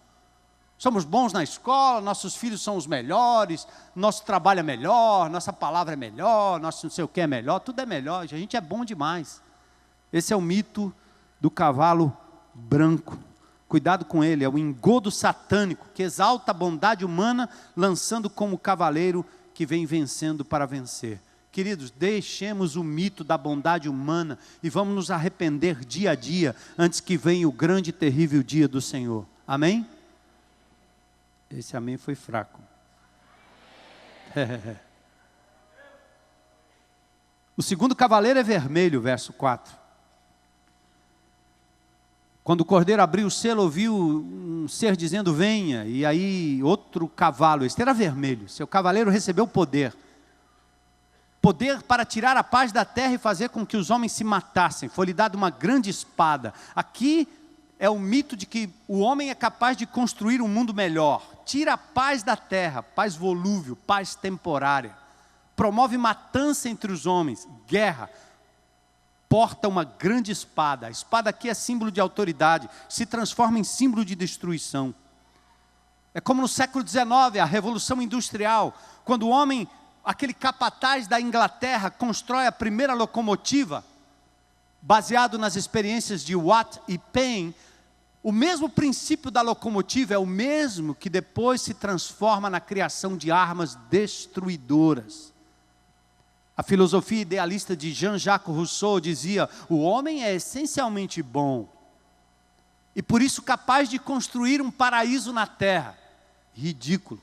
Somos bons na escola, nossos filhos são os melhores, nosso trabalho é melhor, nossa palavra é melhor, nosso não sei o que é melhor, tudo é melhor, a gente é bom demais. Esse é o mito do cavalo branco. Cuidado com ele, é o engodo satânico que exalta a bondade humana, lançando como cavaleiro que vem vencendo para vencer. Queridos, deixemos o mito da bondade humana e vamos nos arrepender dia a dia, antes que venha o grande e terrível dia do Senhor. Amém? Esse amém foi fraco. O segundo cavaleiro é vermelho, verso 4. Quando o cordeiro abriu o selo, ouviu um ser dizendo, venha, e aí outro cavalo, este era vermelho, seu cavaleiro recebeu poder. Poder para tirar a paz da terra e fazer com que os homens se matassem, foi-lhe dada uma grande espada. Aqui é o mito de que o homem é capaz de construir um mundo melhor, tira a paz da terra, paz volúvel, paz temporária, promove matança entre os homens, guerra, porta uma grande espada. A espada aqui é símbolo de autoridade, se transforma em símbolo de destruição. É como no século XIX, a Revolução Industrial, quando o homem, aquele capataz da Inglaterra, constrói a primeira locomotiva, baseado nas experiências de Watt e Paine. O mesmo princípio da locomotiva é o mesmo que depois se transforma na criação de armas destruidoras. A filosofia idealista de Jean-Jacques Rousseau dizia, o homem é essencialmente bom, e por isso capaz de construir um paraíso na terra. Ridículo.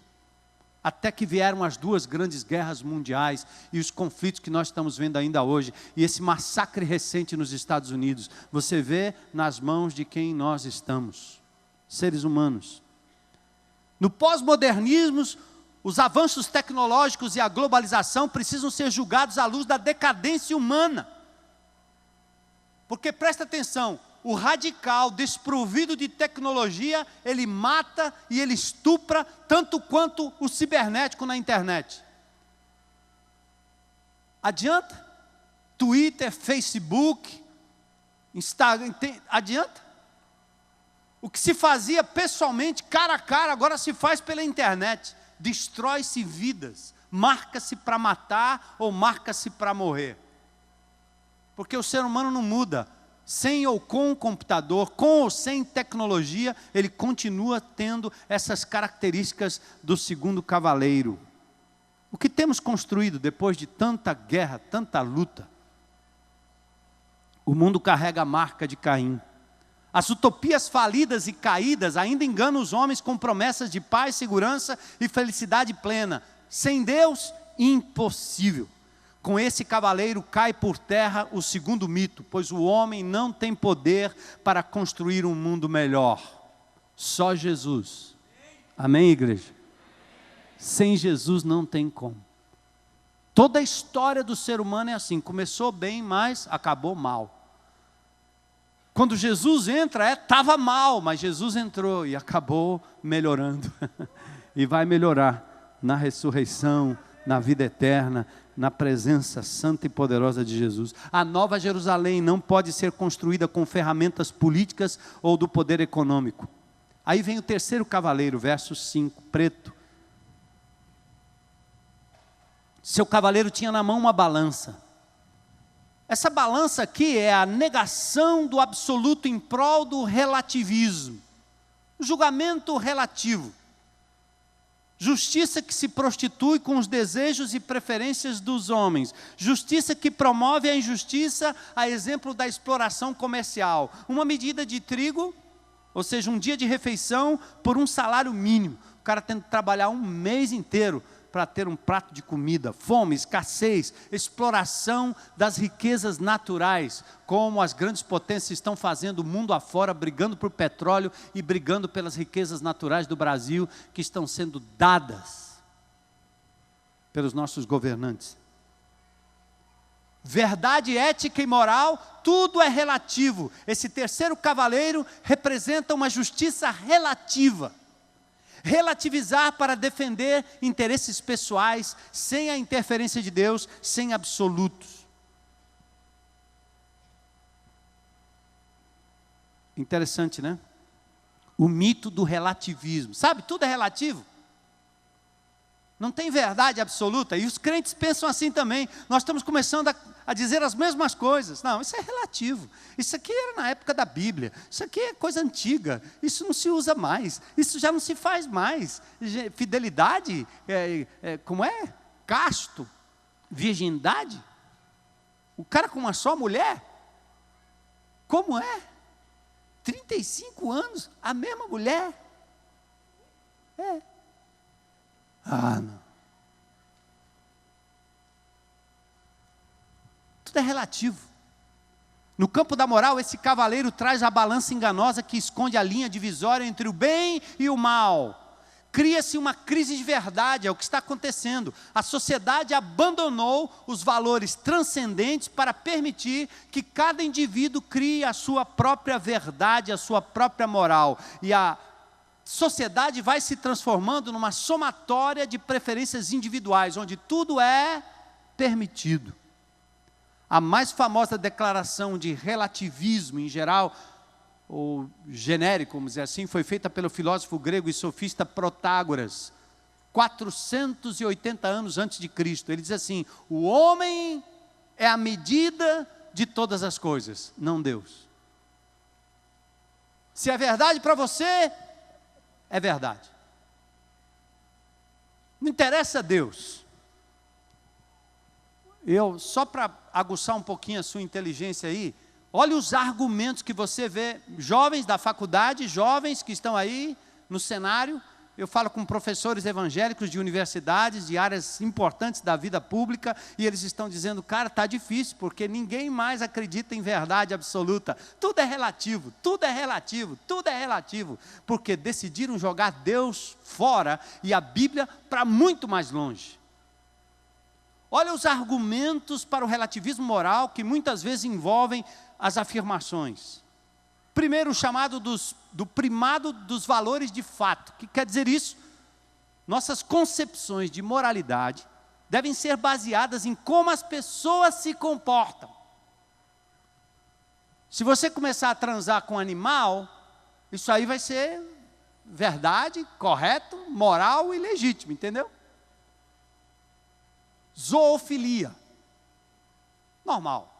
Até que vieram as duas grandes guerras mundiais e os conflitos que nós estamos vendo ainda hoje, e esse massacre recente nos Estados Unidos, você vê nas mãos de quem nós estamos, seres humanos. No pós-modernismo, Os avanços tecnológicos e a globalização precisam ser julgados à luz da decadência humana. Porque presta atenção, o radical desprovido de tecnologia, ele mata e ele estupra tanto quanto o cibernético na internet. Adianta? Twitter, Facebook, Instagram, adianta? O que se fazia pessoalmente, cara a cara, agora se faz pela internet. Destrói-se vidas, marca-se para matar ou marca-se para morrer. Porque o ser humano não muda. Sem ou com o computador, com ou sem tecnologia, ele continua tendo essas características do segundo cavaleiro. O que temos construído depois de tanta guerra, tanta luta? O mundo carrega a marca de Caim. As utopias falidas e caídas ainda enganam os homens com promessas de paz, segurança e felicidade plena. Sem Deus, impossível. Com esse cavaleiro cai por terra o segundo mito, pois o homem não tem poder para construir um mundo melhor. Só Jesus. Amém, igreja? Sem Jesus não tem como. Toda a história do ser humano é assim, começou bem, mas acabou mal. Quando Jesus entra, estava mal, mas Jesus entrou e acabou melhorando. E vai melhorar na ressurreição, na vida eterna, na presença santa e poderosa de Jesus. A nova Jerusalém não pode ser construída com ferramentas políticas ou do poder econômico. Aí vem o terceiro cavaleiro, verso 5, preto. Seu cavaleiro tinha na mão uma balança. Essa balança aqui é a negação do absoluto em prol do relativismo. Julgamento relativo. Justiça que se prostitui com os desejos e preferências dos homens. Justiça que promove a injustiça, a exemplo da exploração comercial. Uma medida de trigo, ou seja, um dia de refeição por um salário mínimo. O cara tem que trabalhar um mês inteiro para ter um prato de comida. Fome, escassez, exploração das riquezas naturais, como as grandes potências estão fazendo o mundo afora, brigando por petróleo e brigando pelas riquezas naturais do Brasil, que estão sendo dadas pelos nossos governantes. Verdade, ética e moral, tudo é relativo. Esse terceiro cavaleiro representa uma justiça relativa. Relativizar para defender interesses pessoais, sem a interferência de Deus, sem absolutos. Interessante, né? O mito do relativismo. Sabe, tudo é relativo. Não tem verdade absoluta, e os crentes pensam assim também. Nós estamos começando a dizer as mesmas coisas. Não, isso é relativo. Isso aqui era na época da Bíblia. Isso aqui é coisa antiga. Isso não se usa mais. Isso já não se faz mais. Fidelidade, como é? Casto, virgindade. O cara com uma só mulher. Como é? 35 anos, a mesma mulher. Não. Tudo é relativo. No campo da moral, esse cavaleiro traz a balança enganosa que esconde a linha divisória entre o bem e o mal. Cria-se uma crise de verdade, é o que está acontecendo. A sociedade abandonou os valores transcendentes para permitir que cada indivíduo crie a sua própria verdade, a sua própria moral. E a sociedade vai se transformando numa somatória de preferências individuais, onde tudo é permitido. A mais famosa declaração de relativismo em geral, ou genérico, vamos dizer assim, foi feita pelo filósofo grego e sofista Protágoras, 480 anos antes de Cristo. Ele diz assim: o homem é a medida de todas as coisas, não Deus. Se é verdade para você, é verdade. Não interessa a Deus. Só para aguçar um pouquinho a sua inteligência aí, olha os argumentos que você vê, jovens da faculdade, jovens que estão aí no cenário, Eu falo com professores evangélicos de universidades, de áreas importantes da vida pública, e eles estão dizendo, cara, está difícil, porque ninguém mais acredita em verdade absoluta. Tudo é relativo, tudo é relativo, tudo é relativo, porque decidiram jogar Deus fora e a Bíblia para muito mais longe. Olha os argumentos para o relativismo moral que muitas vezes envolvem as afirmações. Primeiro, o chamado do primado dos valores de fato. O que quer dizer isso? Nossas concepções de moralidade devem ser baseadas em como as pessoas se comportam. Se você começar a transar com um animal, isso aí vai ser verdade, correto, moral e legítimo, entendeu? Zoofilia. Normal.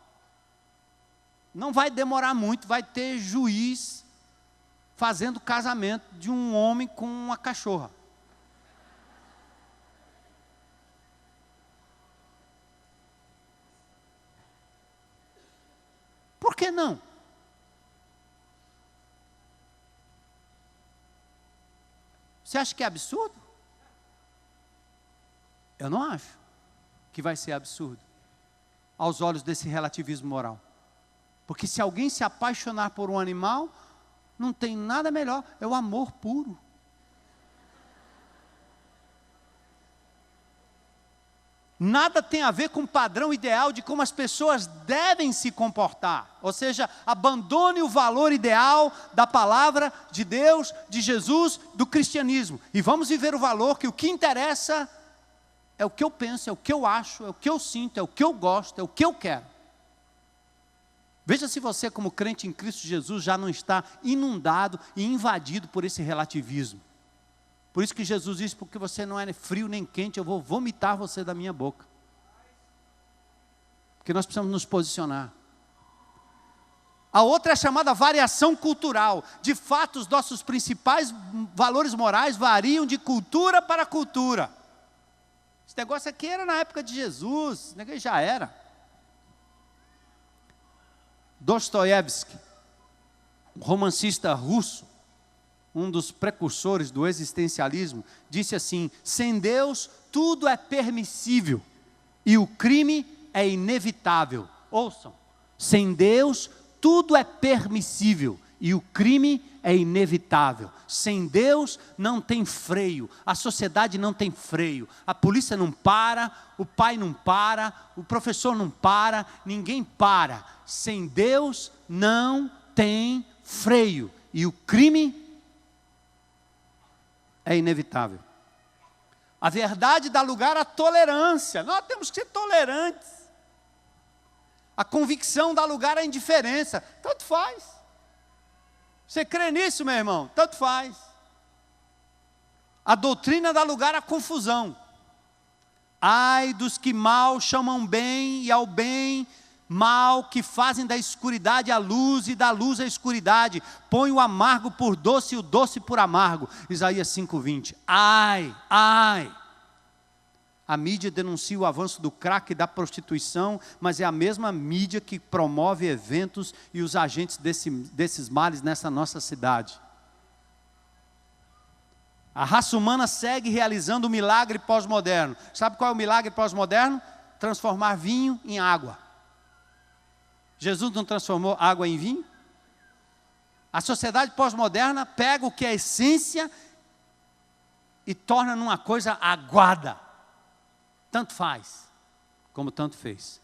Não vai demorar muito, vai ter juiz fazendo casamento de um homem com uma cachorra. Por que não? Você acha que é absurdo? Eu não acho que vai ser absurdo aos olhos desse relativismo moral. Porque se alguém se apaixonar por um animal, não tem nada melhor, é o amor puro. Nada tem a ver com o padrão ideal de como as pessoas devem se comportar. Ou seja, abandone o valor ideal da palavra de Deus, de Jesus, do cristianismo. E vamos viver o valor que o que interessa é o que eu penso, é o que eu acho, é o que eu sinto, é o que eu gosto, é o que eu quero. Veja se você, como crente em Cristo Jesus, já não está inundado e invadido por esse relativismo. Por isso que Jesus disse, porque você não é frio nem quente, eu vou vomitar você da minha boca. Porque nós precisamos nos posicionar. A outra é a chamada variação cultural. De fato, os nossos principais valores morais variam de cultura para cultura. Esse negócio aqui era na época de Jesus, esse negócio já era. Dostoiévski, um romancista russo, um dos precursores do existencialismo, disse assim: sem Deus tudo é permissível e o crime é inevitável. Ouçam, sem Deus tudo é permissível e o crime é inevitável. Sem Deus não tem freio, a sociedade não tem freio, a polícia não para, o pai não para, o professor não para, ninguém para. Sem Deus não tem freio e o crime é inevitável. A verdade dá lugar à tolerância, nós temos que ser tolerantes. A convicção dá lugar à indiferença, tanto faz. Você crê nisso, meu irmão? Tanto faz. A doutrina dá lugar à confusão. Ai dos que mal chamam bem e ao bem mal, que fazem da escuridade a luz e da luz a escuridade, põe o amargo por doce e o doce por amargo. Isaías 5:20. Ai, ai. A mídia denuncia o avanço do crack e da prostituição, mas é a mesma mídia que promove eventos e os agentes desses males nessa nossa cidade. A raça humana segue realizando o milagre pós-moderno. Sabe qual é o milagre pós-moderno? Transformar vinho em água. Jesus não transformou água em vinho? A sociedade pós-moderna pega o que é essência e torna numa coisa aguada. Tanto faz, como tanto fez.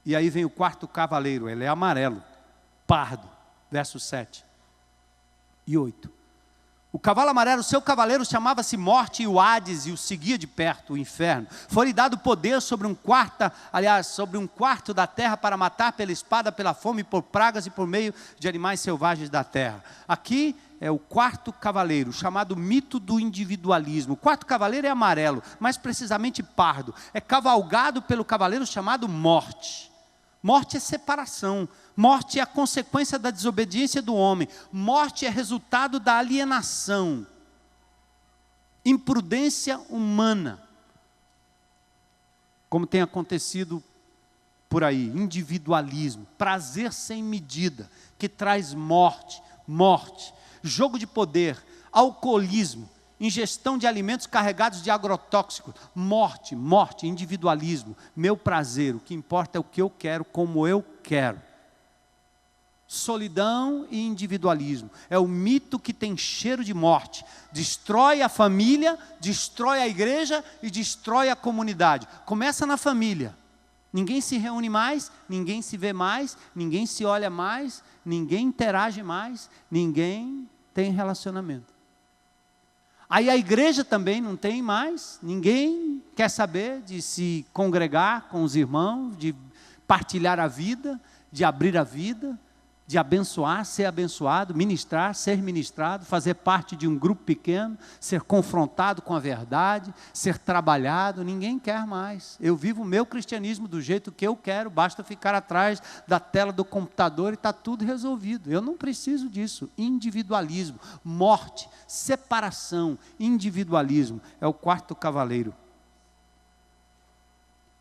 E aí vem o quarto cavaleiro, ele é amarelo, pardo, versos 7 e 8. O cavalo amarelo, seu cavaleiro chamava-se Morte, e o Hades, e o seguia de perto, o inferno. Foi-lhe dado poder sobre um quarto da terra para matar pela espada, pela fome, por pragas e por meio de animais selvagens da terra. Aqui é o quarto cavaleiro, chamado mito do individualismo. O quarto cavaleiro é amarelo, mais precisamente pardo. É cavalgado pelo cavaleiro chamado Morte. Morte é separação. Morte é a consequência da desobediência do homem. Morte é resultado da alienação. Imprudência humana. Como tem acontecido por aí. Individualismo. Prazer sem medida. Que traz morte. Morte. Jogo de poder. alcoolismo, ingestão de alimentos carregados de agrotóxicos, morte, individualismo, meu prazer, o que importa é o que eu quero, como eu quero. Solidão e individualismo, é o mito que tem cheiro de morte, destrói a família, destrói a igreja e destrói a comunidade. Começa na família, ninguém se reúne mais, ninguém se vê mais, ninguém se olha mais, ninguém interage mais, ninguém tem relacionamento. Aí a igreja também não tem mais, ninguém quer saber de se congregar com os irmãos, de partilhar a vida, de abrir a vida, de abençoar, ser abençoado, ministrar, ser ministrado, fazer parte de um grupo pequeno, ser confrontado com a verdade, ser trabalhado. Ninguém quer mais. Eu vivo o meu cristianismo do jeito que eu quero, basta ficar atrás da tela do computador e está tudo resolvido. Eu não preciso disso. Individualismo, morte, separação, individualismo, é o quarto cavaleiro.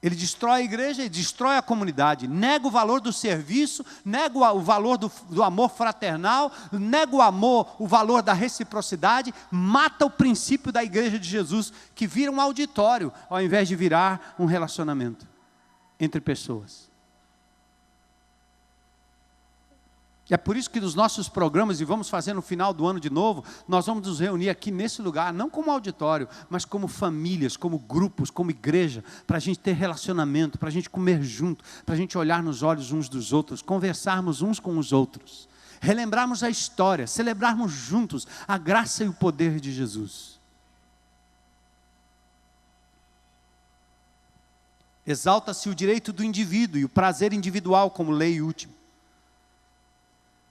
Ele destrói a igreja e destrói a comunidade, nega o valor do serviço, nega o valor do amor fraternal, nega o valor da reciprocidade, mata o princípio da igreja de Jesus, que vira um auditório, ao invés de virar um relacionamento entre pessoas. E é por isso que nos nossos programas, e vamos fazer no final do ano de novo, nós vamos nos reunir aqui nesse lugar, não como auditório, mas como famílias, como grupos, como igreja, para a gente ter relacionamento, para a gente comer junto, para a gente olhar nos olhos uns dos outros, conversarmos uns com os outros, relembrarmos a história, celebrarmos juntos a graça e o poder de Jesus. Exalta-se o direito do indivíduo e o prazer individual como lei última.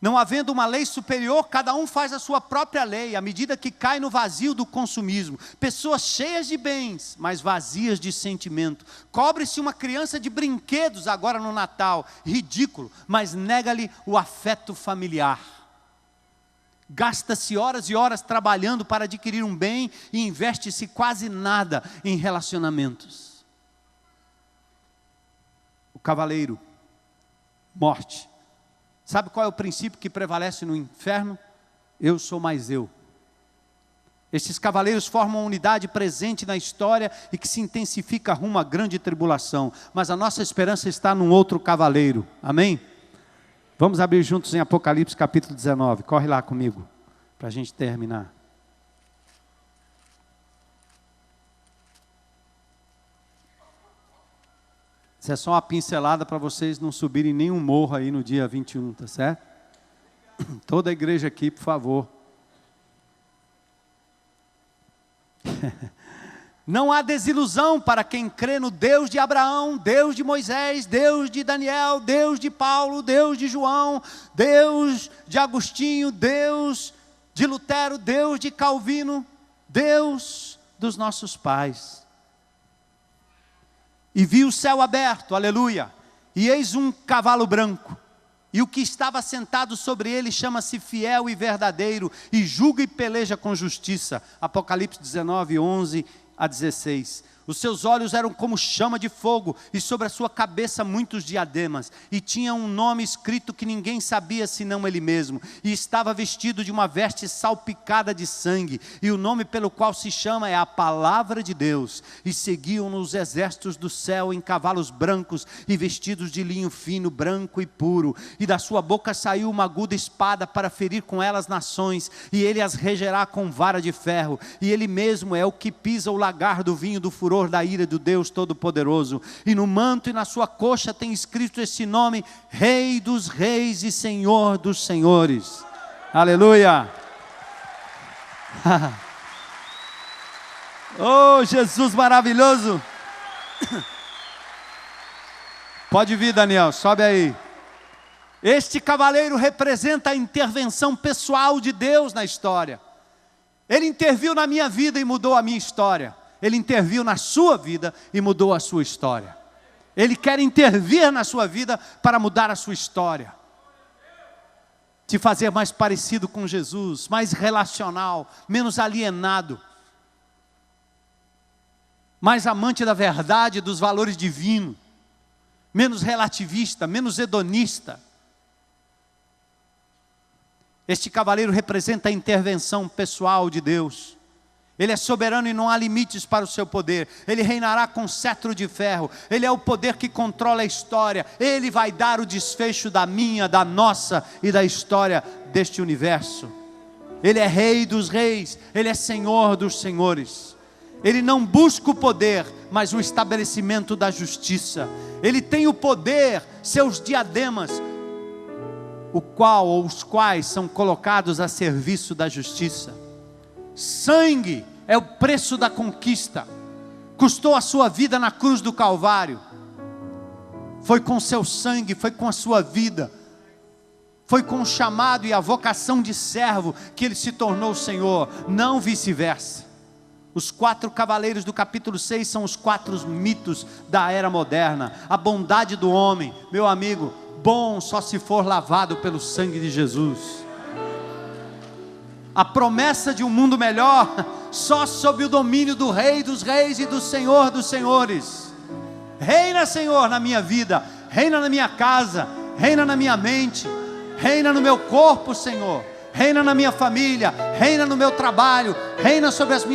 Não havendo uma lei superior, cada um faz a sua própria lei, à medida que cai no vazio do consumismo. Pessoas cheias de bens, mas vazias de sentimento. Cobre-se uma criança de brinquedos agora no Natal, ridículo, mas nega-lhe o afeto familiar. Gasta-se horas e horas trabalhando para adquirir um bem e investe-se quase nada em relacionamentos. O cavaleiro, morte. Sabe qual é o princípio que prevalece no inferno? Eu sou mais eu. Estes cavaleiros formam uma unidade presente na história e que se intensifica rumo à grande tribulação. Mas a nossa esperança está num outro cavaleiro. Amém? Vamos abrir juntos em Apocalipse capítulo 19. Corre lá comigo, para a gente terminar. Isso é só uma pincelada para vocês não subirem nenhum morro aí no dia 21, tá certo? Toda a igreja aqui, por favor. Não há desilusão para quem crê no Deus de Abraão, Deus de Moisés, Deus de Daniel, Deus de Paulo, Deus de João, Deus de Agostinho, Deus de Lutero, Deus de Calvino, Deus dos nossos pais. E vi o céu aberto, aleluia, e eis um cavalo branco, e o que estava sentado sobre ele chama-se fiel e verdadeiro, e julga e peleja com justiça. Apocalipse 19, 11 a 16. Os seus olhos eram como chama de fogo, e sobre a sua cabeça muitos diademas, e tinha um nome escrito que ninguém sabia senão ele mesmo, e estava vestido de uma veste salpicada de sangue, e o nome pelo qual se chama é a Palavra de Deus, e seguiam-no os exércitos do céu em cavalos brancos, e vestidos de linho fino, branco e puro, e da sua boca saiu uma aguda espada para ferir com ela as nações, e ele as regerá com vara de ferro, e ele mesmo é o que pisa o lagar do vinho do furor da ira do Deus Todo-Poderoso, e no manto e na sua coxa tem escrito esse nome: Rei dos Reis e Senhor dos Senhores. Aleluia! Oh, Jesus maravilhoso! Pode vir, Daniel, sobe aí. Este cavaleiro representa a intervenção pessoal de Deus na história. Ele interviu na minha vida e mudou a minha história. Ele interviu na sua vida e mudou a sua história. Ele quer intervir na sua vida para mudar a sua história. Te fazer mais parecido com Jesus, mais relacional, menos alienado. Mais amante da verdade, dos valores divinos. Menos relativista, menos hedonista. Este cavaleiro representa a intervenção pessoal de Deus. Ele é soberano e não há limites para o seu poder. Ele reinará com cetro de ferro. Ele é o poder que controla a história. Ele vai dar o desfecho da minha, da nossa e da história deste universo. Ele é rei dos reis. Ele é senhor dos senhores. Ele não busca o poder, mas o estabelecimento da justiça. Ele tem o poder, seus diademas, os quais são colocados a serviço da justiça. Sangue é o preço da conquista. Custou a sua vida na cruz do Calvário. Foi com seu sangue, foi com a sua vida, foi com o chamado e a vocação de servo que ele se tornou Senhor, não vice-versa. Os 4 cavaleiros do capítulo 6 são os 4 mitos da era moderna. A bondade do homem, meu amigo, bom só se for lavado pelo sangue de Jesus. A promessa de um mundo melhor, só sob o domínio do Rei dos Reis e do Senhor dos Senhores. Reina, Senhor, na minha vida, reina na minha casa, reina na minha mente, reina no meu corpo, Senhor, reina na minha família, reina no meu trabalho, reina sobre as minhas